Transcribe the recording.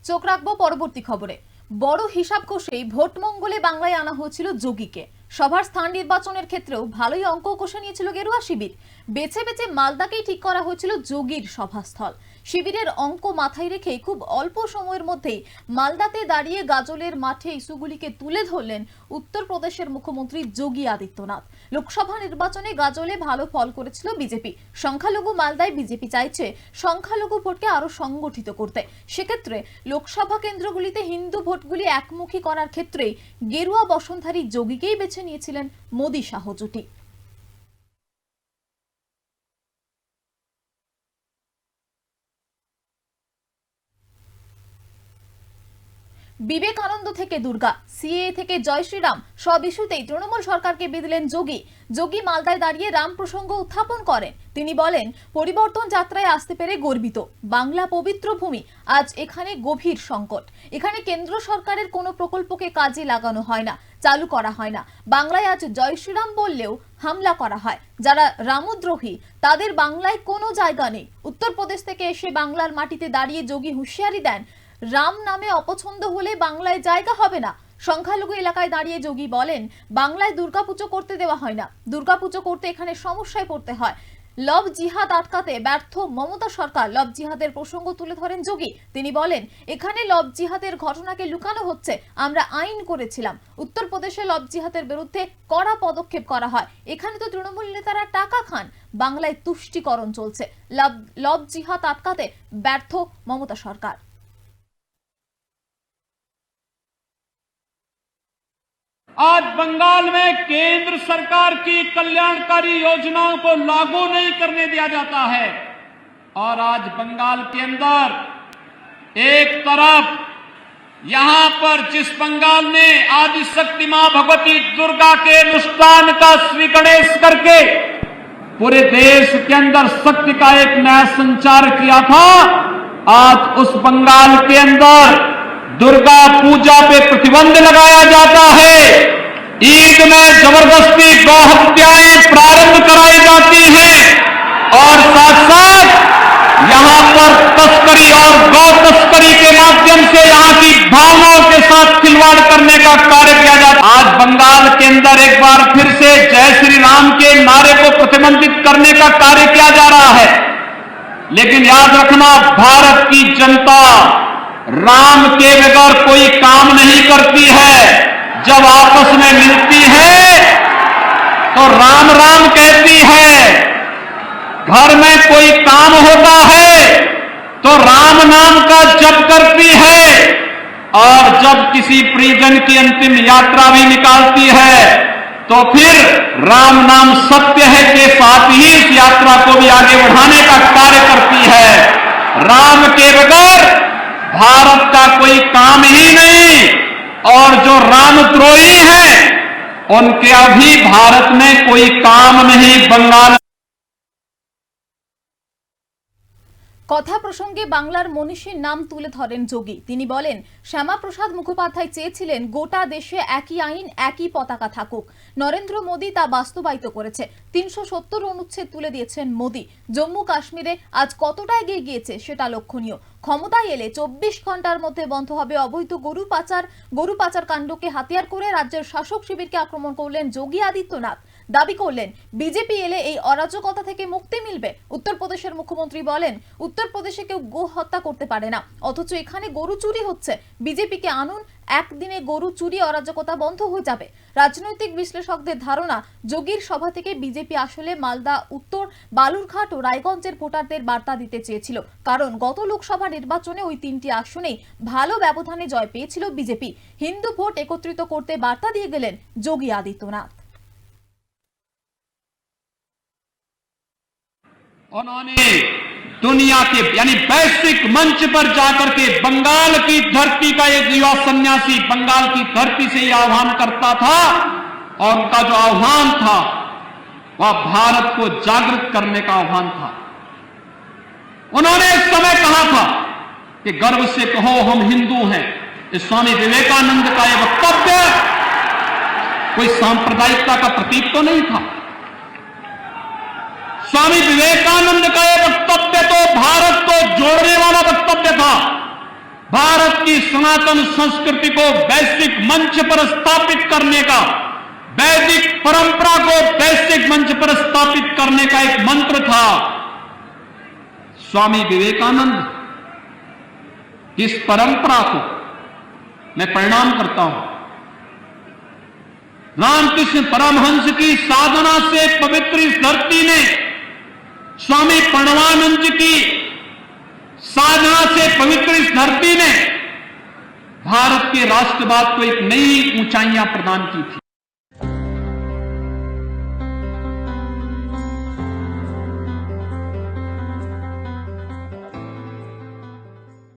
চোখ রাখবো পরবর্তী খবরে। বড় হিসাব কষেই ভোট মঙ্গলে বাংলায় আনা হয়েছিল যোগীকে। সভার স্থান নির্বাচনের ক্ষেত্রেও ভালোই অঙ্ক কষে নিয়েছিল গেরুয়া শিবির। বেছে বেছে মালদাকেই ঠিক করা হয়েছিল যোগীর সভাস্থল। শিবিরের অঙ্ক মাথায় রেখে খুব অল্প সময়ের মধ্যেই মালদাতে দাঁড়িয়ে গাজলের মাঠে ইস্যুগুলিকে তুলে ধরলেন উত্তরপ্রদেশের মুখ্যমন্ত্রী যোগী আদিত্যনাথ। লোকসভা নির্বাচনে গাজলে ভালো ফল করেছিল বিজেপি। সংখ্যালঘু মালদায় বিজেপি চাইছে সংখ্যালঘু ভোটকে আরো সংগঠিত করতে। সেক্ষেত্রে লোকসভা কেন্দ্রগুলিতে হিন্দু ভোটগুলি একমুখী করার ক্ষেত্রে গেরুয়া বসনধারী যোগীকেই বেছে নিয়েছিলেন মোদী শাহ জুটি। বিবেকানন্দ থেকে দুর্গা, সিএ থেকে জয় শ্রীরাম, সব ইস্যুতেই তৃণমূল সরকারকে বিঁধলেন যোগী। যোগী মালদায় দাঁড়িয়ে রাম প্রসঙ্গ উত্থাপন করেন। তিনি বলেন, পরিবর্তন যাত্রায় আসতে পেরে গর্বিত। বাংলা পবিত্র ভূমি, আজ এখানে গভীর সংকট। এখানে কেন্দ্র সরকারের কোনো প্রকল্পকে কাজে লাগানো হয় না, চালু করা হয় না। বাংলায় আজ জয় শ্রীরাম বললেও হামলা করা হয়। যারা রামদ্রোহী তাদের বাংলায় কোনো জায়গা নেই। উত্তরপ্রদেশ থেকে এসে বাংলার মাটিতে দাঁড়িয়ে যোগী হুঁশিয়ারি দেন, রাম নামে অপছন্দ হলে বাংলায় জায়গা হবে না। সংখ্যালঘু এলাকায় দাঁড়িয়ে যোগী বলেন, বাংলায় দুর্গাপুজো করতে দেওয়া হয় না। দুর্গাপুজো করতে এখানে সমস্যায় পড়তে হয়। লভ জিহাদ আটকাতে ব্যর্থ মমতা সরকার। লভ জিহাদের প্রসঙ্গ তুলে ধরেন যোগী। তিনি বলেন, এখানে লভ জিহাদের ঘটনাকে লুকানো হচ্ছে। আমরা আইন করেছিলাম, উত্তরপ্রদেশে লভ জিহাদের বিরুদ্ধে কড়া পদক্ষেপ করা হয়। এখানে তো তৃণমূল নেতারা টাকা খান, বাংলায় তুষ্টিকরণ চলছে। লভ জিহাদ আটকাতে ব্যর্থ মমতা সরকার। आज बंगाल में केंद्र सरकार की कल्याणकारी योजनाओं को लागू नहीं करने दिया जाता है और आज बंगाल के अंदर एक तरफ यहां पर जिस बंगाल ने आदिशक्ति मां भगवती दुर्गा के अनुष्ठान का श्री गणेश करके पूरे देश के अंदर शक्ति का एक नया संचार किया था, आज उस बंगाल के अंदर दुर्गा पूजा पे प्रतिबंध लगाया जाता है। ईद में जबरदस्ती गौ हत्याएं प्रारंभ कराई जाती हैं और साथ साथ यहां पर तस्करी और गौ तस्करी के माध्यम से यहां की भावनाओं के साथ खिलवाड़ करने का कार्य किया जाता है। आज बंगाल के अंदर एक बार फिर से जय श्री राम के नारे को प्रतिबंधित करने का कार्य किया जा रहा है। लेकिन याद रखना, भारत की जनता राम के बगैर कोई काम नहीं करती है। जब आपस में मिलती है तो राम राम कहती है। घर में कोई काम होता है तो राम नाम का जप करती है और जब किसी परिजन की अंतिम यात्रा भी निकालती है तो फिर राम नाम सत्य है के साथ ही इस यात्रा को भी आगे बढ़ाने का कार्य करती है। राम के बगैर भारत का कोई काम ही नहीं और जो रामद्रोही हैं उनके अभी भारत में कोई काम नहीं। बंगाल কথা প্রসঙ্গে বাংলার মনীষীর নাম তুলে ধরেন যোগী। তিনি বলেন, শ্যামাপ্রসাদ মুখোপাধ্যায় চেয়েছিলেন গোটা দেশে একই আইন একই পতাকা থাকুক। নরেন্দ্র মোদী তা বাস্তবায়িত করেছে। ৩৭০ অনুচ্ছেদ তুলে দিয়েছেন মোদী। জম্মু কাশ্মীরে আজ কতটা এগিয়ে গিয়েছে সেটা লক্ষণীয়। ক্ষমতায় এলে ২৪ ঘন্টার মধ্যে বন্ধ হবে অবৈধ গরু পাচার কাণ্ডকে হাতিয়ার করে রাজ্যের শাসক শিবিরকে আক্রমণ করলেন যোগী আদিত্যনাথ। দাবি করলেন, বিজেপি এলে এই অরাজকতা থেকে মুক্তি মিলবে। উত্তরপ্রদেশের মুখ্যমন্ত্রী বলেন, উত্তরপ্রদেশে কেউ গো হত্যা করতে পারে না, অথচ এখানে গরু চুরি হচ্ছে। বিজেপিকে আনুন, একদিনে গরু চুরি অরাজকতা বন্ধ হয়ে যাবে। রাজনৈতিক বিশ্লেষকদের ধারণা, যোগীর সভা থেকে বিজেপি আসলে মালদা উত্তর, বালুরঘাট ও রায়গঞ্জের ভোটারদের বার্তা দিতে চেয়েছিল। কারণ গত লোকসভা নির্বাচনে ওই তিনটি আসনেই ভালো ব্যবধানে জয় পেয়েছিল বিজেপি। হিন্দু ভোট একত্রিত করতে বার্তা দিয়ে গেলেন যোগী আদিত্যনাথ। उन्होंने दुनिया के यानी वैश्विक मंच पर जाकर के बंगाल की धरती का एक युवा सन्यासी बंगाल की धरती से यह आह्वान करता था और उनका जो आह्वान था वह भारत को जागृत करने का आह्वान था। उन्होंने इस समय कहा था कि गर्व से कहो हम हिंदू हैं। इस स्वामी विवेकानंद का यह वक्तव्य कोई सांप्रदायिकता का प्रतीक तो नहीं था। स्वामी विवेकानंद का यह वक्तव्य तो भारत को जोड़ने वाला वक्तव्य था। भारत सनातन संस्कृति को वैश्विक मंच पर स्थापित करने का, वैदिक परंपरा को वैश्विक मंच पर स्थापित करने का एक मंत्र था। स्वामी विवेकानंद, इस परंपरा को मैं प्रणाम करता हूं। रामकृष्ण परमहंस की साधना से पवित्र इस धरती ने, स्वामी प्रणवानंद जी की साधना से पवित्र इस धरती ने भारत के राष्ट्रवाद को एक नई ऊंचाइयां प्रदान की थी।